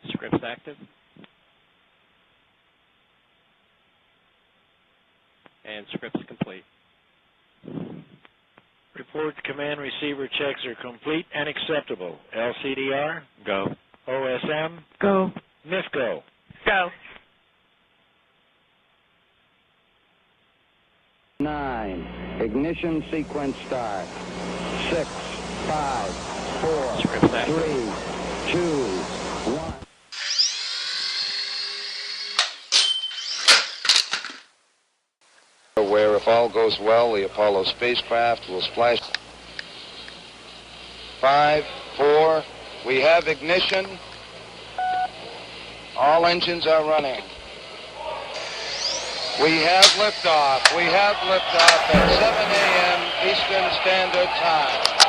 Scripts active. And scripts complete. Report command receiver checks are complete and acceptable. LCDR? Go. OSM? Go. NIFCO? Go. 9. Ignition sequence start. 6, 5, 4, Scripts 3, active. 2, 1. Where, if all goes well, the Apollo spacecraft will splash. 5, 4, we have ignition. All engines are running. We have liftoff. We have liftoff at 7 a.m. Eastern Standard Time.